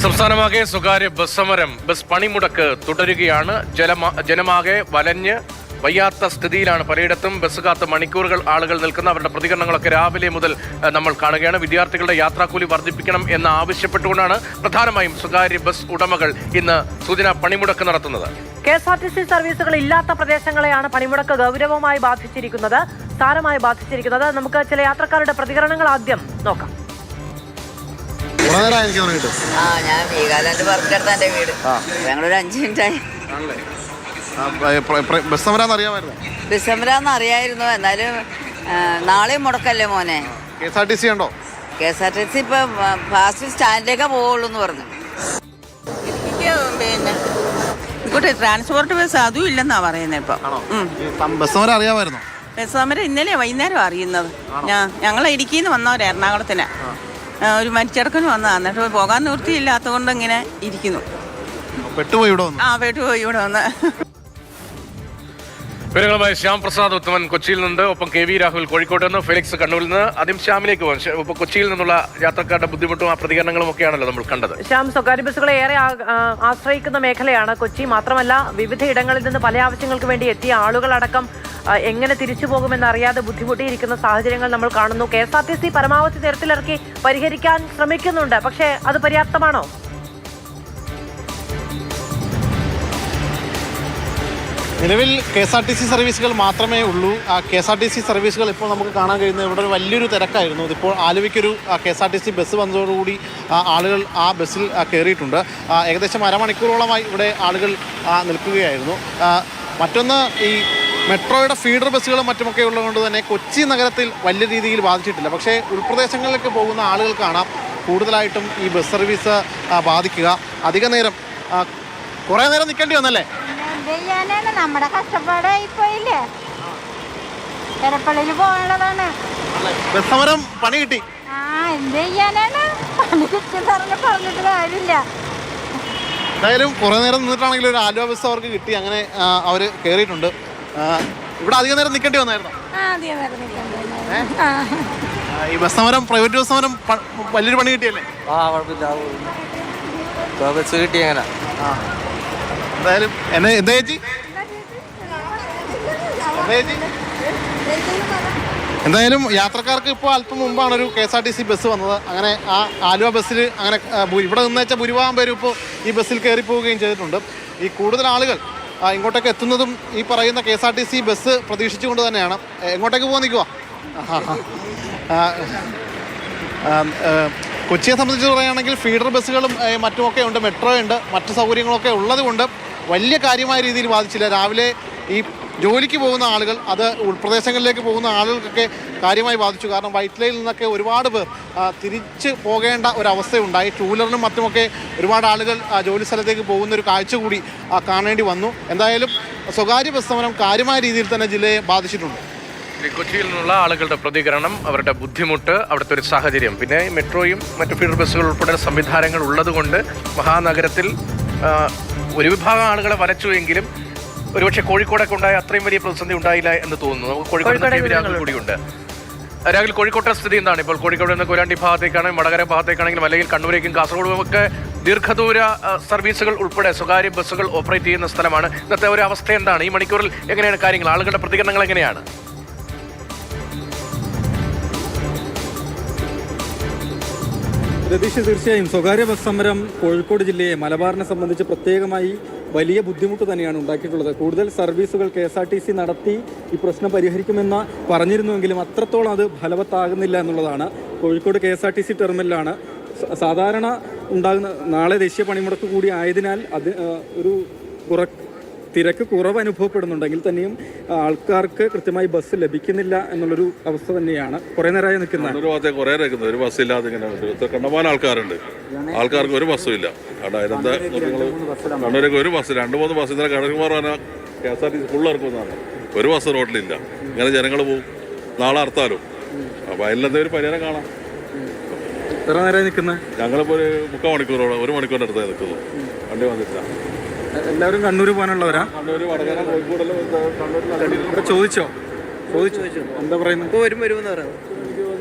സംസ്ഥാനമാകെ സ്വകാര്യ ബസ് സമരം, ബസ് പണിമുടക്ക് തുടരുകയാണ്. ജനമാകെ വലഞ്ഞ് വയ്യാത്ത സ്ഥിതിയിലാണ്. പലയിടത്തും ബസ് കാത്ത് മണിക്കൂറുകൾ ആളുകൾ നിൽക്കുന്ന അവരുടെ പ്രതികരണങ്ങളൊക്കെ രാവിലെ മുതൽ നമ്മൾ കാണുകയാണ്. വിദ്യാർത്ഥികളുടെ യാത്രാക്കൂലി വർദ്ധിപ്പിക്കണം എന്ന് ആവശ്യപ്പെട്ടുകൊണ്ടാണ് പ്രധാനമായും സ്വകാര്യ ബസ് ഉടമകൾ ഇന്ന് സൂചനാ പണിമുടക്ക് നടത്തുന്നത്. KSRTC സർവീസുകൾ ഇല്ലാത്ത പ്രദേശങ്ങളെയാണ് പണിമുടക്ക് ഗൗരവമായി ബാധിച്ചിരിക്കുന്നത്, സാരമായി ബാധിച്ചിരിക്കുന്നത്. നമുക്ക് ചില യാത്രക്കാരുടെ പ്രതികരണങ്ങൾ ആദ്യം നോക്കാം. ഞാൻ വീഗാലാൻഡ് പാർക്കിനടുത്ത് എൻ്റെ വീട്. ഞങ്ങളൊരു 5 മിനിറ്റായി. ബസ് സമരം അറിയായിരുന്നു. എന്നാലും നാളെയും മുടക്കല്ലേ മോനെ. KSRTC ഉണ്ടോ? KSRTC ഇപ്പൊ ഫാസ്റ്റ് സ്റ്റാൻഡിലേക്കാ പോവുള്ളൂ എന്ന് പറഞ്ഞു. പിന്നെ ഇങ്ങോട്ട് ട്രാൻസ്പോർട്ട് ബസ് അതും ഇല്ലെന്നാ പറയുന്നത് ഇപ്പൊ. ബസ് സമരം അറിയാമായിരുന്നോ? ബസ് സമരം ഇന്നലെ വൈകുന്നേരം അറിയുന്നത്. ഞങ്ങൾ ഇടുക്കിന്ന് വന്നവരെ എറണാകുളത്തിന് ഒരു മരിച്ചടക്കിന് വന്നതാ. എന്നിട്ട് പോകാൻ നിവൃത്തിയില്ലാത്തത് കൊണ്ട് ഇങ്ങനെ ഇരിക്കുന്നു. പെട്ടുപോയി ഇവിടെ വന്ന്. വിവരങ്ങളുമായി ശ്യാം പ്രസാദ് ഉത്തമൻ കൊച്ചിയിൽ നിന്ന്, ഒപ്പം KV രാഹുൽ കോഴിക്കോട് നിന്ന്, ഫെലിക്സ് കണ്ണൂരിൽ നിന്ന്. ആദ്യം ശ്യാമിലേക്ക് പോകാം. ഇപ്പൊ കൊച്ചിയിൽ നിന്നുള്ള യാത്രക്കാരുടെ ബുദ്ധിമുട്ടും ആ പ്രതികരണങ്ങളും ഒക്കെയാണല്ലോ നമ്മൾ കണ്ടത്. ശ്യാം, സ്വകാര്യ ബസ്സുകളെ ഏറെ ആശ്രയിക്കുന്ന മേഖലയാണ് കൊച്ചി. മാത്രമല്ല വിവിധ ഇടങ്ങളിൽ നിന്ന് പല ആവശ്യങ്ങൾക്ക് വേണ്ടി എത്തിയ ആളുകളടക്കം എങ്ങനെ തിരിച്ചു പോകുമെന്ന് അറിയാതെ ബുദ്ധിമുട്ടിയിരിക്കുന്ന സാഹചര്യങ്ങൾ നമ്മൾ കാണുന്നു. KSRTC പരമാവധി നിരത്തിലിറക്കി പരിഹരിക്കാൻ ശ്രമിക്കുന്നുണ്ട്. പക്ഷേ അത് പര്യാപ്തമാണോ? നിലവിൽ KSRTC സർവീസുകൾ മാത്രമേ ഉള്ളൂ. ആ KSRTC സർവീസുകൾ ഇപ്പോൾ നമുക്ക് കാണാൻ കഴിയുന്നത് ഇവിടെ ഒരു വലിയൊരു തിരക്കായിരുന്നു. ഇതിപ്പോൾ ആലുവയ്ക്കൊരു KSRTC ബസ് വന്നതോടുകൂടി ആളുകൾ ആ ബസ്സിൽ കയറിയിട്ടുണ്ട്. ഏകദേശം അരമണിക്കൂറോളമായി ഇവിടെ ആളുകൾ നിൽക്കുകയായിരുന്നു. മറ്റൊന്ന്, ഈ മെട്രോയുടെ ഫീഡർ ബസ്സുകളും മറ്റുമൊക്കെ ഉള്ളതുകൊണ്ട് തന്നെ കൊച്ചി നഗരത്തിൽ വലിയ രീതിയിൽ ബാധിച്ചിട്ടില്ല. പക്ഷേ ഉൾപ്രദേശങ്ങളിലേക്ക് പോകുന്ന ആളുകൾക്കാണ് കൂടുതലായിട്ടും ഈ ബസ് സർവീസ് ബാധിക്കുക. അധിക നേരം കുറേ നേരം നിൽക്കേണ്ടി വന്നല്ലേ? നമ്മുടെ കഷ്ടപ്പാടായി പോയില്ലേ. എരപ്പള്ളിയിൽ പോകാനുള്ളതാണ്. ബസ് സമരം പണി കിട്ടി. എന്ത് ചെയ്യാനാണ്, പണി കിട്ടും പറഞ്ഞിട്ട് കാര്യമില്ല. എന്തായാലും കുറേ നേരം നിന്നിട്ടാണെങ്കിലും ഒരു ആലുവ ബസ് അവർക്ക് കിട്ടി. അങ്ങനെ അവർ കയറിയിട്ടുണ്ട്. ഇവിടെ അധികം നേരം നിൽക്കേണ്ടി വന്നായിരുന്നു. ഈ ബസ് സമരം, പ്രൈവറ്റ് ബസ് സമരം വലിയൊരു പണി കിട്ടിയല്ലേ? ബസ് കിട്ടി. അങ്ങനെ എന്തായാലും എന്താ ചേച്ചി എന്തായാലും യാത്രക്കാർക്ക് ഇപ്പോൾ അല്പം മുമ്പാണ് ഒരു KSRTC ബസ് വന്നത്. അങ്ങനെ ആ ആലുവ ബസ്സിൽ അങ്ങനെ ഇവിടെ നിന്ന് വെച്ചാൽ ഭൂരിഭാഗം പേരും ഇപ്പോൾ ഈ ബസ്സിൽ കയറി പോവുകയും ചെയ്തിട്ടുണ്ട്. ഈ കൂടുതൽ ആളുകൾ ഇങ്ങോട്ടേക്ക് എത്തുന്നതും ഈ പറയുന്ന KSRTC ബസ് പ്രതീക്ഷിച്ചുകൊണ്ട് തന്നെയാണ്. എങ്ങോട്ടേക്ക് പോകാൻ നിൽക്കുക? കൊച്ചിയെ സംബന്ധിച്ച് പറയുകയാണെങ്കിൽ ഫീഡർ ബസ്സുകളും മറ്റുമൊക്കെ ഉണ്ട്, മെട്രോ ഉണ്ട്, മറ്റു സൗകര്യങ്ങളൊക്കെ ഉള്ളത് കൊണ്ട് വലിയ കാര്യമായ രീതിയിൽ ബാധിച്ചില്ല. രാവിലെ ഈ ജോലിക്ക് പോകുന്ന ആളുകൾ, അത് ഉൾപ്രദേശങ്ങളിലേക്ക് പോകുന്ന ആളുകൾക്കൊക്കെ കാര്യമായി ബാധിച്ചു. കാരണം വൈറ്റ്ലയിൽ നിന്നൊക്കെ ഒരുപാട് പേർ തിരിച്ച് പോകേണ്ട ഒരവസ്ഥയുണ്ടായി. ടൂ വീലറിനും മറ്റുമൊക്കെ ഒരുപാട് ആളുകൾ ജോലി സ്ഥലത്തേക്ക് പോകുന്ന ഒരു കാഴ്ച കൂടി കാണേണ്ടി വന്നു. എന്തായാലും സ്വകാര്യ ബസ് സമരം കാര്യമായ രീതിയിൽ തന്നെ ജില്ലയെ ബാധിച്ചിട്ടുണ്ട്. കൊച്ചിയിൽ നിന്നുള്ള ആളുകളുടെ പ്രതികരണം, അവരുടെ ബുദ്ധിമുട്ട്, അവിടുത്തെ ഒരു സാഹചര്യം, പിന്നെ മെട്രോയും മറ്റു ഫീഡർ ബസ്സുകൾ ഉൾപ്പെടെ സംവിധാനങ്ങൾ ഉള്ളതുകൊണ്ട് മഹാനഗരത്തിൽ ഒരു വിഭാഗം ആളുകളെ വലച്ചുവെങ്കിലും ഒരുപക്ഷെ കോഴിക്കോടൊക്കെ ഉണ്ടായ അത്രയും വലിയ പ്രതിസന്ധി ഉണ്ടായില്ല എന്ന് തോന്നുന്നു. കോഴിക്കോട് കൂടിയുണ്ട്. രാഹുൽ, കോഴിക്കോട്ടെ സ്ഥിതി എന്താണ് ഇപ്പോൾ? കോഴിക്കോട് നിന്ന് കൊയിലാണ്ടി ഭാഗത്തേക്കാണെങ്കിൽ, വടകര ഭാഗത്തേക്കാണെങ്കിലും, അല്ലെങ്കിൽ കണ്ണൂരേക്കും കാസർഗോഡും ഒക്കെ ദീർഘദൂര സർവീസുകൾ ഉൾപ്പെടെ സ്വകാര്യ ബസ്സുകൾ ഓപ്പറേറ്റ് ചെയ്യുന്ന സ്ഥലമാണ്. ഇന്നത്തെ ഒരു അവസ്ഥ എന്താണ്? ഈ മണിക്കൂറിൽ എങ്ങനെയാണ് കാര്യങ്ങൾ? ആളുകളുടെ പ്രതികരണങ്ങൾ എങ്ങനെയാണ്? രതീഷ്, തീർച്ചയായും സ്വകാര്യ ബസ് സമരം കോഴിക്കോട് ജില്ലയെ, മലബാറിനെ സംബന്ധിച്ച് പ്രത്യേകമായി വലിയ ബുദ്ധിമുട്ട് തന്നെയാണ് ഉണ്ടാക്കിയിട്ടുള്ളത്. കൂടുതൽ സർവീസുകൾ KSRTC നടത്തി ഈ പ്രശ്നം പരിഹരിക്കുമെന്ന് പറഞ്ഞിരുന്നുവെങ്കിലും അത്രത്തോളം അത് ഫലവത്താകുന്നില്ല എന്നുള്ളതാണ്. കോഴിക്കോട് KSRTC ടെർമിനലാണ് സാധാരണ ഉണ്ടാകുന്ന, നാളെ ദേശീയ പണിമുടക്ക് കൂടി ആയതിനാൽ അത് ഒരു തിരക്ക് കുറവ് അനുഭവപ്പെടുന്നുണ്ടെങ്കിൽ തന്നെയും ആൾക്കാർക്ക് കൃത്യമായി ബസ് ലഭിക്കുന്നില്ല എന്നുള്ളൊരു അവസ്ഥ തന്നെയാണ്. കുറേ നേരമായി നിൽക്കുന്നത്. ഒരു ബസ്സില്ലാതെ ഇങ്ങനെ കണ്ടമാനം ആൾക്കാരുണ്ട്. ആൾക്കാർക്ക് ഒരു ബസ്സും ഇല്ല. കണ്ണൂരേക്ക് ഒരു ബസ്, 2-3 ബസ് ഇന്നലെ കടകുമാർ KSRTC ഫുൾ ഇറക്കുന്നതാണ്. ഒരു ബസ് റോഡിലില്ല. ഇങ്ങനെ ജനങ്ങൾ പോകും. നാളെ അർത്താലും. അപ്പോൾ അതിലെന്താ ഒരു പരിഹാരം കാണാം. എത്ര നേരമായി നിൽക്കുന്നത്? ഞങ്ങളിപ്പോൾ ഒരു 3/4 മണിക്കൂറോളം, 1 മണിക്കൂറിൻ്റെ അടുത്തായി നിൽക്കുന്നു. വണ്ടി വന്നിട്ടില്ല. എല്ലാവരും കണ്ണൂർ പോകാനുള്ളവരാ? കണ്ണൂർ, വടകര, കോഴിക്കോടെല്ലാം ചോദിച്ചോ? എന്താ പറയുന്നത്? വരുമെന്ന് പറയാം.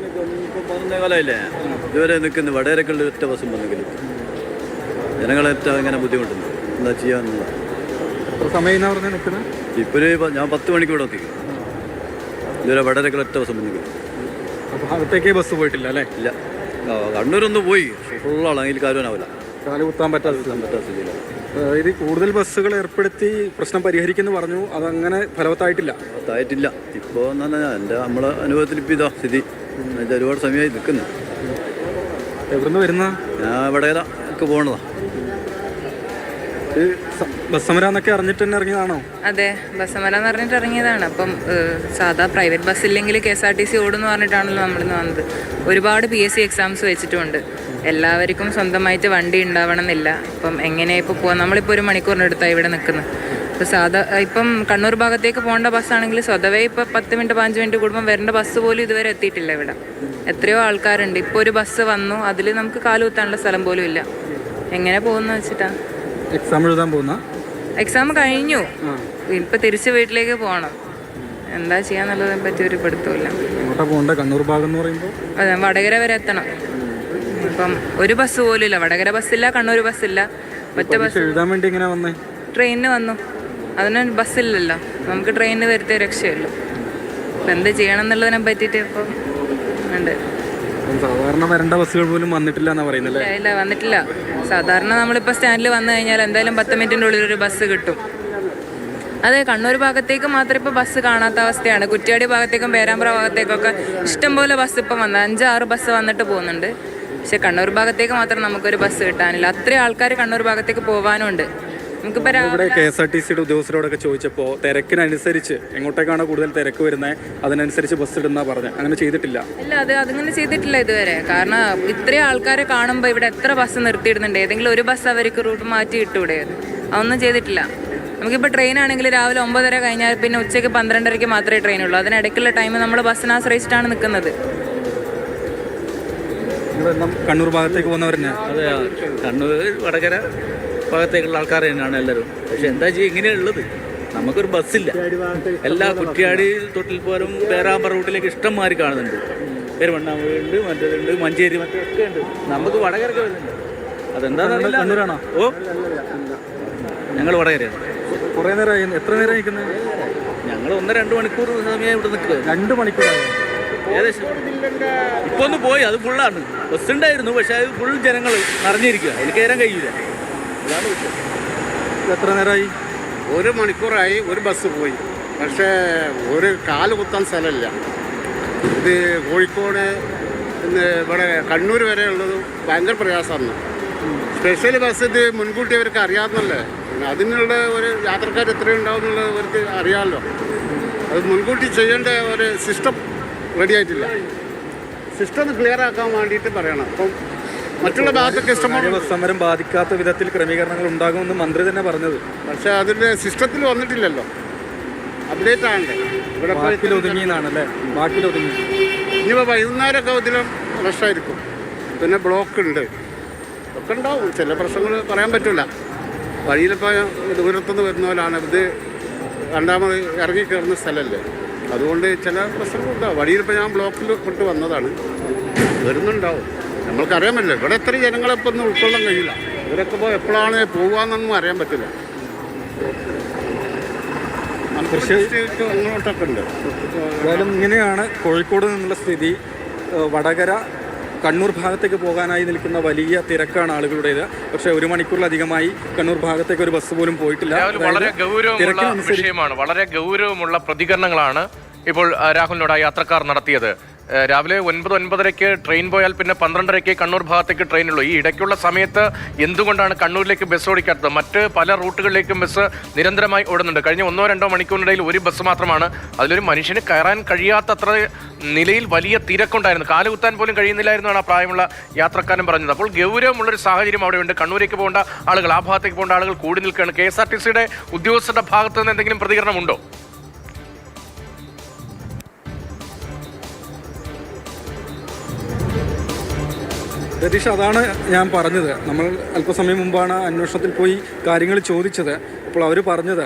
11 കാലമായില്ലേ ഇതുവരെ നിൽക്കുന്നു. വടകരക്കുള്ള ഒറ്റ ബസ്സും വന്നെങ്കിലും ജനങ്ങളേറ്റവും ഇങ്ങനെ ബുദ്ധിമുട്ടുണ്ട്. എന്താ ചെയ്യാന്നുള്ള എത്ര സമയം എന്നാ പറഞ്ഞാൽ നിൽക്കുന്നത്? ഇപ്പോൾ ഞാൻ 10 മണിക്ക് ഇവിടെ എത്തി. ഇതുവരെ വടകരയൊക്കെ ഒറ്റ സംബന്ധിക്കും. അപ്പോൾ അകത്തേക്കേ ബസ് പോയിട്ടില്ല അല്ലേ? ഇല്ല, കണ്ണൂരൊന്ന് പോയി, ഫുള്ളാണ്, അതിൽ കാര്യമാവില്ല, കാല് കുത്താൻ പറ്റാത്ത സ്ഥിതിയില്ല. ഇത് കൂടുതൽ ബസ്സുകൾ ഏർപ്പെടുത്തി പ്രശ്നം പരിഹരിക്കുമെന്ന് പറഞ്ഞു, അതങ്ങനെ ഫലവത്തായിട്ടില്ല. ആയിട്ടില്ല. ഇപ്പോൾ എന്ന് പറഞ്ഞാൽ നമ്മളെ അനുഭവത്തിൽ ഇപ്പോൾ ഇതാ സ്ഥിതി. എന്നുവെച്ചാൽ ഒരുപാട് സമയമായി നിൽക്കുന്നു. എവിടുന്ന് വരുന്ന? ഞാൻ വടകര ഒക്കെ പോകണതാണ്. ബസ് സമരാന്നൊക്കെ അറിഞ്ഞിട്ട് തന്നെ ഇറങ്ങിയതാണോ? അതെ, ബസ് സമരം എന്ന് പറഞ്ഞിട്ട് ഇറങ്ങിയതാണ്. അപ്പം സാധാ പ്രൈവറ്റ് ബസ് ഇല്ലെങ്കിൽ KSRTC ഓടുന്നു പറഞ്ഞിട്ടാണല്ലോ നമ്മളിന്ന് വന്നത്. ഒരുപാട് PSC എക്സാംസ് വെച്ചിട്ടുമുണ്ട്. എല്ലാവർക്കും സ്വന്തമായിട്ട് വണ്ടി ഉണ്ടാവണം എന്നില്ല. ഇപ്പം എങ്ങനെയാണ് ഇപ്പോൾ പോകാം? നമ്മളിപ്പോൾ 1 മണിക്കൂറിനടുത്താണ് ഇവിടെ നിൽക്കുന്നത്. ഇപ്പോൾ ഇപ്പം കണ്ണൂർ ഭാഗത്തേക്ക് പോകേണ്ട ബസ്സാണെങ്കിൽ സ്വതവേ ഇപ്പോൾ 10 മിനിറ്റ് 15 മിനിറ്റ് കൂടുമ്പോൾ വരേണ്ട ബസ് പോലും ഇതുവരെ എത്തിയിട്ടില്ല ഇവിടെ. എത്രയോ ആൾക്കാരുണ്ട്. ഇപ്പോൾ ഒരു ബസ് വന്നു, അതിൽ നമുക്ക് കാലുകുത്താനുള്ള സ്ഥലം പോലും ഇല്ല. എങ്ങനെ പോകുന്നു വെച്ചിട്ടാ? എക്സാം എഴുതാൻ പോകുന്ന? എക്സാം കഴിഞ്ഞു, ഇപ്പം തിരിച്ച് വീട്ടിലേക്ക് പോകണം. എന്താ ചെയ്യാന്നുള്ളതിനെ പറ്റി ഒരു പിടുത്തമില്ല. എങ്ങോട്ടാ പോകണ്ട? കണ്ണൂർ ഭാഗം എന്ന് പറയുമ്പോൾ അതെ, വടകര വരെ എത്തണം. ഇപ്പം ഒരു ബസ് പോലും ഇല്ല. വടകര ബസ്സില്ല, കണ്ണൂർ ബസ്സില്ല. ഒറ്റ ബസ്. എഴുതാൻ വേണ്ടി എങ്ങനെ വന്നേ? ട്രെയിനിന് വന്നു. അതിന് ബസ്സില്ലല്ലോ, നമുക്ക് ട്രെയിനിന് വരുത്തിയ രക്ഷയുള്ളൂ. ഇപ്പം എന്ത് ചെയ്യണം എന്നുള്ളതിനെ പറ്റിയിട്ട് ഇപ്പം ഉണ്ട്. സാധാരണ വരേണ്ട ബസ്സുകൾ പോലും വന്നിട്ടില്ല എന്നാ പറയുന്നത്? ഇല്ല, വന്നിട്ടില്ല. സാധാരണ നമ്മളിപ്പോൾ സ്റ്റാൻഡിൽ വന്നു കഴിഞ്ഞാൽ എന്തായാലും 10 മിനിറ്റിൻ്റെ ഉള്ളിൽ ഒരു ബസ് കിട്ടും. അതെ, കണ്ണൂർ ഭാഗത്തേക്ക് മാത്രം ഇപ്പോൾ ബസ് കാണാത്ത അവസ്ഥയാണ്. കുറ്റ്യാടി ഭാഗത്തേക്കും പേരാമ്പ്ര ഭാഗത്തേക്കൊക്കെ ഇഷ്ടംപോലെ ബസ് ഇപ്പം വന്നു. 5-6 ബസ് വന്നിട്ട് പോകുന്നുണ്ട്. പക്ഷെ കണ്ണൂർ ഭാഗത്തേക്ക് മാത്രം നമുക്കൊരു ബസ് കിട്ടാനില്ല. അത്രയും ആൾക്കാർ കണ്ണൂർ ഭാഗത്തേക്ക് പോകാനുണ്ട്. നമുക്കിപ്പോൾ ഇവിടെ KSRTCയുടെ ഉദ്യോഗസ്ഥരോടൊക്കെ ചോദിച്ചപ്പോൾ തിരക്കിനനുസരിച്ച് എങ്ങോട്ടേക്കാണ് കൂടുതൽ തിരക്ക് വരുന്നത് അതിനനുസരിച്ച് ബസ് ഇടുന്ന പറഞ്ഞത്. അങ്ങനെ ചെയ്തിട്ടില്ല. ഇല്ല, അതിങ്ങനെ ചെയ്തിട്ടില്ല ഇതുവരെ. കാരണം ഇത്രയും ആൾക്കാരെ കാണുമ്പോൾ ഇവിടെ എത്ര ബസ് നിർത്തിയിടുന്നുണ്ട്. ഏതെങ്കിലും ഒരു ബസ് അവർക്ക് റൂട്ട് മാറ്റി ഇട്ടൂടെ? അതൊന്നും ചെയ്തിട്ടില്ല. നമുക്കിപ്പോൾ ട്രെയിൻ ആണെങ്കിൽ രാവിലെ 9:30 കഴിഞ്ഞാൽ പിന്നെ ഉച്ചയ്ക്ക് 12:30 മാത്രമേ ട്രെയിനുള്ളൂ. അതിനിടയ്ക്കുള്ള ടൈം നമ്മൾ ബസ്സിനെ ആശ്രയിച്ചിട്ടാണ് നിൽക്കുന്നത്. കണ്ണൂർ ഭാഗത്തേക്ക് പോകുന്നവരെന്നെ? അതെ, കണ്ണൂർ വടകര ഭാഗത്തേക്കുള്ള ആൾക്കാർ തന്നെയാണ് എല്ലാവരും. പക്ഷെ എന്താ ചെയ്യുക, ഇങ്ങനെയുള്ളത് നമുക്കൊരു ബസ്സില്ല. എല്ലാ കുറ്റ്യാടി തൊട്ടിൽപ്പോരും പേരാമ്പ്ര റൂട്ടിലേക്ക് ഇഷ്ടംമാതിരി കാണുന്നുണ്ട്. പെരുവണ്ണാമുണ്ട്, മറ്റേതുണ്ട്, മഞ്ചേരി, മറ്റൊക്കെ ഉണ്ട്. നമുക്ക് വടകരക്ക് വരുന്നുണ്ട്. അതെന്താണെന്ന് കണ്ണൂരാണോ? ഓ, ഞങ്ങൾ വടകരയാണ്. കുറേ നേരമായി. എത്ര നേരം നിൽക്കുന്നത്? ഞങ്ങൾ 1-2 മണിക്കൂർ സമയം ഇവിടെ നിൽക്കുക. 2 മണിക്കൂറായി ഏകദേശം. ഇപ്പോൾ ഒന്ന് പോയി, അത് ഫുള്ളാണ്. ബസ് ഉണ്ടായിരുന്നു, പക്ഷെ അത് ഫുൾ ജനങ്ങൾ നിറഞ്ഞിരിക്കുക. അതിൽ കയറാൻ കഴിയില്ല. അതാണ് വിഷയം. എത്ര നേരമായി? 1 മണിക്കൂറായി. ഒരു ബസ് പോയി, പക്ഷേ ഒരു കാല് കുത്താൻ സ്ഥലമില്ല. ഇത് കോഴിക്കോട് ഇവിടെ കണ്ണൂർ വരെ ഉള്ളത് ഭയങ്കര പ്രയാസമാണ്. സ്പെഷ്യൽ ബസ് ഇത് മുൻകൂട്ടി അവർക്ക് അറിയാവുന്നല്ലേ. അതിനുള്ള ഒരു യാത്രക്കാർ എത്രയുണ്ടാവും എന്നുള്ളത് അവർക്ക് അറിയാമല്ലോ. അത് മുൻകൂട്ടി ചെയ്യേണ്ട ഒരു സിസ്റ്റം റെഡി ആയിട്ടില്ല. സിസ്റ്റം ഒന്ന് ക്ലിയർ ആക്കാൻ വേണ്ടിയിട്ട് പറയണം. അപ്പം മറ്റുള്ള ഭാഗത്തൊക്കെ ഇഷ്ടംപോലെ ബസ് സമരം ബാധിക്കാത്ത വിധത്തിൽ ക്രമീകരണങ്ങൾ ഉണ്ടാകുമെന്ന് മന്ത്രി തന്നെ പറഞ്ഞത്. പക്ഷേ അതിൻ്റെ സിസ്റ്റത്തിൽ വന്നിട്ടില്ലല്ലോ. അപ്ഡേറ്റ് ആകണ്ടേ? ഇവിടെ ഒതുങ്ങിയെന്നാണല്ലേ? ബാക്കിലൊതുങ്ങി. ഇനിയിപ്പോൾ വൈകുന്നേരമൊക്കെ ഇതിലും റഷായിരിക്കും. പിന്നെ ബ്ലോക്ക് ഉണ്ട്, ഒക്കെ ഉണ്ടാവും. ചില പ്രശ്നങ്ങൾ പറയാൻ പറ്റില്ല. വഴിയിലിപ്പോൾ ദൂരത്തുനിന്ന് വരുന്ന പോലാണ്. ഇത് രണ്ടാമത് ഇറങ്ങി കയറുന്ന സ്ഥലമല്ലേ, അതുകൊണ്ട് ചില പ്രശ്നങ്ങളുണ്ടാവും. വഴിയിലിപ്പോൾ ഞാൻ ബ്ലോക്കിൽ പെട്ട് വന്നതാണ്. വരുന്നുണ്ടാവും, നമ്മൾക്കറിയാൻ പറ്റില്ല. ഇവിടെ എത്ര ജനങ്ങളെപ്പോൾ ഒന്നും ഉൾക്കൊള്ളാൻ കഴിയില്ല. ഇവരൊക്കെ ഇപ്പോൾ എപ്പോഴാണ് പോകുകയെന്നൊന്നും അറിയാൻ പറ്റില്ല. അങ്ങോട്ടൊക്കെ ഉണ്ട്. എന്തായാലും ഇങ്ങനെയാണ് കോഴിക്കോട് നിന്നുള്ള സ്ഥിതി. വടകര കണ്ണൂർ ഭാഗത്തേക്ക് പോകാനായി നിൽക്കുന്ന വലിയ തിരക്കാണ് ആളുകളുടേത്. പക്ഷേ 1 മണിക്കൂറിലധികമായി കണ്ണൂർ ഭാഗത്തേക്ക് ഒരു ബസ് പോലും പോയിട്ടില്ല. വളരെ ഗൗരവമുള്ള വിഷയമാണ്. വളരെ ഗൗരവമുള്ള പ്രതികരണങ്ങളാണ് ഇപ്പോൾ രാഹുലിനോട് യാത്രക്കാർ നടത്തിയത്. രാവിലെ 9-9:30 ട്രെയിൻ പോയാൽ പിന്നെ 12:30 കണ്ണൂർ ഭാഗത്തേക്ക് ട്രെയിനുള്ളൂ. ഈ ഇടയ്ക്കുള്ള സമയത്ത് എന്തുകൊണ്ടാണ് കണ്ണൂരിലേക്ക് ബസ് ഓടിക്കാത്തത്? മറ്റ് പല റൂട്ടുകളിലേക്കും ബസ് നിരന്തരമായി ഓടുന്നുണ്ട്. കഴിഞ്ഞ 1-2 മണിക്കൂറിനിടയിൽ ഒരു ബസ് മാത്രമാണ്. അതിലൊരു മനുഷ്യന് കയറാൻ കഴിയാത്തത്ര നിലയിൽ വലിയ തിരക്കുണ്ടായിരുന്നു. കാലുകുത്താൻ പോലും കഴിയുന്നില്ലായിരുന്നാണ് ആ പ്രായമുള്ള യാത്രക്കാരൻ പറഞ്ഞത്. അപ്പോൾ ഗൗരവമുള്ളൊരു സാഹചര്യം അവിടെയുണ്ട്. കണ്ണൂരേക്ക് പോകേണ്ട ആളുകൾ, ആ ഭാഗത്തേക്ക് പോകേണ്ട ആളുകൾ കൂടി നിൽക്കുകയാണ്. KSRTCയുടെ ഉദ്യോഗസ്ഥരുടെ ഭാഗത്ത് നിന്ന് എന്തെങ്കിലും പ്രതികരണമുണ്ടോ? രതീഷ്, അതാണ് ഞാൻ പറഞ്ഞത്. നമ്മൾ അല്പസമയം മുമ്പാണ് അന്വേഷണത്തിൽ പോയി കാര്യങ്ങൾ ചോദിച്ചത്. അപ്പോൾ അവർ പറഞ്ഞത്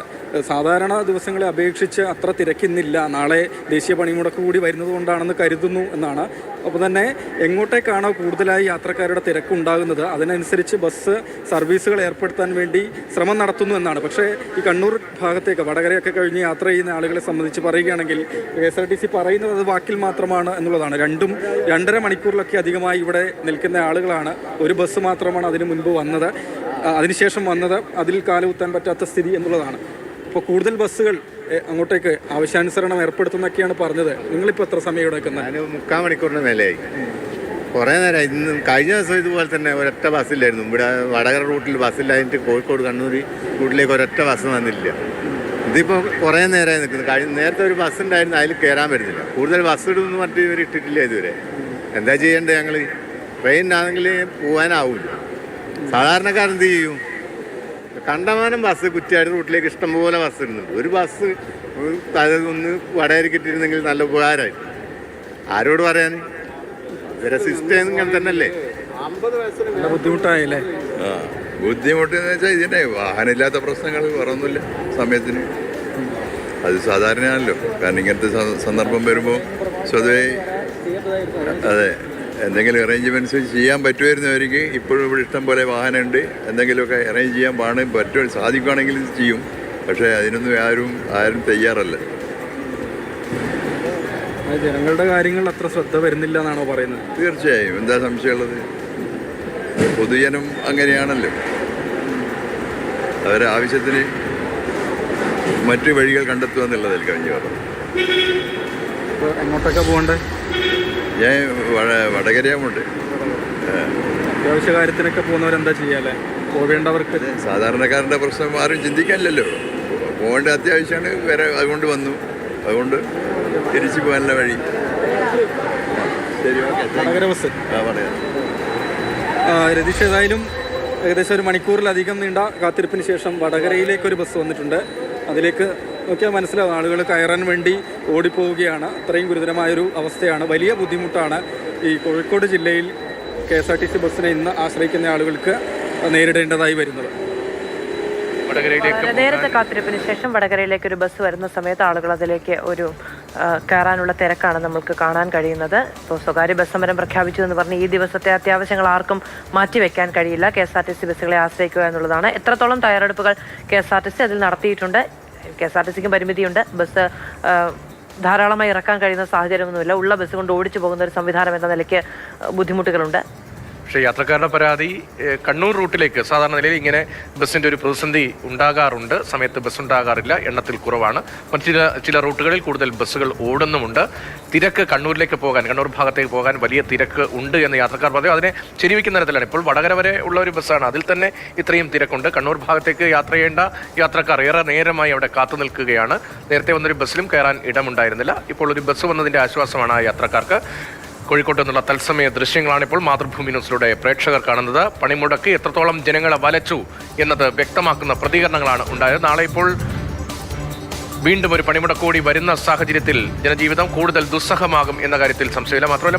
സാധാരണ ദിവസങ്ങളെ അപേക്ഷിച്ച് അത്ര തിരക്കിന്നില്ല. നാളെ ദേശീയ പണിമുടക്ക് കൂടി വരുന്നത് കൊണ്ടാണെന്ന് കരുതുന്നു എന്നാണ്. അപ്പോൾ തന്നെ എങ്ങോട്ടേക്കാണോ കൂടുതലായി യാത്രക്കാരുടെ തിരക്കുണ്ടാകുന്നത് അതിനനുസരിച്ച് ബസ് സർവീസുകൾ ഏർപ്പെടുത്താൻ വേണ്ടി ശ്രമം നടത്തുന്നു എന്നാണ്. പക്ഷേ ഈ കണ്ണൂർ ഭാഗത്തേക്ക് വടകരയൊക്കെ കഴിഞ്ഞ് യാത്ര ചെയ്യുന്ന ആളുകളെ സംബന്ധിച്ച് പറയുകയാണെങ്കിൽ KSRTC പറയുന്നത് അത് വാക്കിൽ മാത്രമാണ് എന്നുള്ളതാണ്. 2.5 മണിക്കൂറിലൊക്കെ അധികമായി ഇവിടെ നിൽക്കുന്ന ആളുകളാണ്. ഒരു ബസ് മാത്രമാണ് അതിന് മുൻപ് വന്നത്, അതിനുശേഷം വന്നത്. അതിൽ കാലുകുത്താൻ പറ്റാത്ത സ്ഥിതി എന്നുള്ളതാണ്. അപ്പോൾ കൂടുതൽ ബസ്സുകൾ അങ്ങോട്ടേക്ക് ആവശ്യാനുസരണം ഏർപ്പെടുത്തുന്നൊക്കെയാണ് പറഞ്ഞത്. നിങ്ങളിപ്പോൾ എത്ര സമയം ഇവിടെ നിൽക്കുന്നത്? ഞാൻ 3/4 മണിക്കൂറിന് മേലെയായി. കുറേ നേരമായി. ഇന്ന് കഴിഞ്ഞ ദിവസം ഇതുപോലെ തന്നെ ഒരൊറ്റ ബസ്സില്ലായിരുന്നു. ഇവിടെ വടകര റൂട്ടിൽ ബസ്സില്ലായിട്ട് കോഴിക്കോട് കണ്ണൂർ റൂട്ടിലേക്ക് ഒരൊറ്റ ബസ് വന്നില്ല. ഇതിപ്പോൾ കുറേ നേരമായി നിൽക്കുന്നത്. നേരത്തെ ഒരു ബസ് ഉണ്ടായിരുന്നു, അതിൽ കയറാൻ പറ്റുന്നില്ല. കൂടുതൽ ബസ് ഇടുമെന്ന് പറഞ്ഞിട്ട് ഇവർ ഇട്ടിട്ടില്ല ഇതുവരെ. എന്താ ചെയ്യേണ്ടത്? ഞങ്ങൾ ട്രെയിനാണെങ്കിൽ പോകാനാവില്ല. സാധാരണക്കാരെന്ത് ചെയ്യും? കണ്ടമാനം ബസ് കുറ്റ്യാടി റൂട്ടിലേക്ക് ഇഷ്ടംപോലെ ബസ് ഇടുന്നുണ്ട്. ഒരു ബസ് ഒന്ന് വടകരയ്ക്ക് ഇട്ടിരുന്നെങ്കിൽ നല്ല ഉപകാരമായി. ആരോട് പറയാൻ? ഇവരെ സിസ്റ്റം ഇങ്ങനെ തന്നെയല്ലേ. ബുദ്ധിമുട്ടായില്ലേ? ബുദ്ധിമുട്ടെന്ന് വെച്ചാൽ ഇതിൻ്റെ വാഹനമില്ലാത്ത പ്രശ്നങ്ങൾ വേറൊന്നുമില്ല സമയത്തിന്. അത് സാധാരണയാണല്ലോ. കാരണം ഇങ്ങനത്തെ സന്ദർഭം വരുമ്പോൾ സ്വതവേ അതെ എന്തെങ്കിലും അറേഞ്ച്മെൻറ്റ്സ് ചെയ്യാൻ പറ്റുമായിരുന്നവർക്ക് ഇപ്പോഴും ഇവിടെ ഇഷ്ടം പോലെ വാഹനമുണ്ട്. എന്തെങ്കിലുമൊക്കെ അറേഞ്ച് ചെയ്യാൻ സാധിക്കുകയാണെങ്കിൽ ചെയ്യും. പക്ഷേ അതിനൊന്നും ആരും തയ്യാറല്ല. ജനങ്ങളുടെ കാര്യങ്ങൾ അത്ര ശ്രദ്ധ വരുന്നില്ല എന്നാണോ പറയുന്നത്? തീർച്ചയായും. എന്താ സംശയമുള്ളത്? പൊതുജനം അങ്ങനെയാണല്ലോ. അവരെ ആവശ്യത്തിന് മറ്റു വഴികൾ കണ്ടെത്തുക എന്നുള്ളതല്ല കഴിഞ്ഞു പറഞ്ഞു. ഇപ്പോൾ എങ്ങോട്ടൊക്കെ പോകണ്ടേ? ഞാൻ വടകരയാമുണ്ട്. അത്യാവശ്യ കാര്യത്തിനൊക്കെ പോകുന്നവരെന്താ ചെയ്യാല്ലേ? പോകേണ്ടവർക്ക് സാധാരണക്കാരൻ്റെ പ്രശ്നം ആരും ചിന്തിക്കാനില്ലല്ലോ. പോകേണ്ട അത്യാവശ്യമാണ്. വേറെ അതുകൊണ്ട് വന്നു. അതുകൊണ്ട് തിരിച്ചു പോകാനുള്ള വഴി. ശരി, ഓക്കെ. വടകര ബസ് പറയാം. രതീഷ്, ഏതായാലും ഏകദേശം 1 മണിക്കൂറിലധികം നീണ്ട കാത്തിരിപ്പിന് ശേഷം വടകരയിലേക്കൊരു ബസ് വന്നിട്ടുണ്ട്. അതിലേക്ക് നോക്കിയാൽ മനസ്സിലാവും ആളുകൾ കയറാൻ വേണ്ടി ഓടിപ്പോവുകയാണ്. അത്രയും ഗുരുതരമായൊരു അവസ്ഥയാണ്. വലിയ ബുദ്ധിമുട്ടാണ് ഈ കോഴിക്കോട് ജില്ലയിൽ KSRTC ബസ്സിനെ ഇന്ന് ആശ്രയിക്കുന്ന ആളുകൾക്ക് നേരിടേണ്ടതായി വരുന്നത്. നേരത്തെ കാത്തിരിപ്പിന് ശേഷം വടകരയിലേക്ക് ഒരു ബസ് വരുന്ന സമയത്ത് ആളുകൾ അതിലേക്ക് കയറാനുള്ള തിരക്കാണ് നമ്മൾക്ക് കാണാൻ കഴിയുന്നത്. ഇപ്പോൾ സ്വകാര്യ ബസ് സമരം പ്രഖ്യാപിച്ചു എന്ന് പറഞ്ഞ് ഈ ദിവസത്തെ അത്യാവശ്യങ്ങൾ ആർക്കും മാറ്റിവെക്കാൻ കഴിയില്ല. KSRTC ബസ്സുകളെ ആശ്രയിക്കുക എന്നുള്ളതാണ്. എത്രത്തോളം തയ്യാറെടുപ്പുകൾ KSRTC അതിൽ നടത്തിയിട്ടുണ്ട്? KSRTCക്കും പരിമിതിയുണ്ട്. ബസ് ധാരാളമായി ഇറക്കാൻ കഴിയുന്ന സാഹചര്യമൊന്നുമില്ല. ഉള്ള ബസ് കൊണ്ട് ഓടിച്ചു പോകുന്ന ഒരു സംവിധാനം എന്ന നിലയ്ക്ക് ബുദ്ധിമുട്ടുകളുണ്ട്. പക്ഷേ യാത്രക്കാരുടെ പരാതി കണ്ണൂർ റൂട്ടിലേക്ക് സാധാരണ നിലയിൽ ഇങ്ങനെ ബസ്സിൻ്റെ ഒരു പ്രതിസന്ധി ഉണ്ടാകാറുണ്ട്. സമയത്ത് ബസ് ഉണ്ടാകാറില്ല, എണ്ണത്തിൽ കുറവാണ്. മറ്റു ചില റൂട്ടുകളിൽ കൂടുതൽ ബസ്സുകൾ ഓടുന്നുമുണ്ട്. തിരക്ക് കണ്ണൂരിലേക്ക് പോകാൻ, കണ്ണൂർ ഭാഗത്തേക്ക് പോകാൻ വലിയ തിരക്ക് ഉണ്ട് എന്ന് യാത്രക്കാർ പറയും. അതിനെ ശരിവയ്ക്കുന്ന തരത്തിലാണ്. ഇപ്പോൾ വടകര വരെ ഉള്ള ഒരു ബസ്സാണ്, അതിൽ തന്നെ ഇത്രയും തിരക്കുണ്ട്. കണ്ണൂർ ഭാഗത്തേക്ക് യാത്ര ചെയ്യേണ്ട യാത്രക്കാർ ഏറെ നേരമായി അവിടെ കാത്തു നിൽക്കുകയാണ്. നേരത്തെ വന്നൊരു ബസ്സിലും കയറാൻ ഇടമുണ്ടായിരുന്നില്ല. ഇപ്പോൾ ഒരു ബസ് വന്നതിൻ്റെ ആശ്വാസമാണ് ആ യാത്രക്കാർക്ക്. കോഴിക്കോട്ട് നിന്നുള്ള തത്സമയ ദൃശ്യങ്ങളാണ് ഇപ്പോൾ മാതൃഭൂമി ന്യൂസിലൂടെ പ്രേക്ഷകർ കാണുന്നത്. പണിമുടക്ക് എത്രത്തോളം ജനങ്ങളെ വലച്ചു എന്നത് വ്യക്തമാക്കുന്ന പ്രതികരണങ്ങളാണ് ഉണ്ടായത്. നാളെ ഇപ്പോൾ വീണ്ടും ഒരു പണിമുടക്ക് കൂടി വരുന്ന സാഹചര്യത്തിൽ ജനജീവിതം കൂടുതൽ ദുസ്സഹമാകും എന്ന കാര്യത്തിൽ സംശയമില്ല. മാത്രമല്ല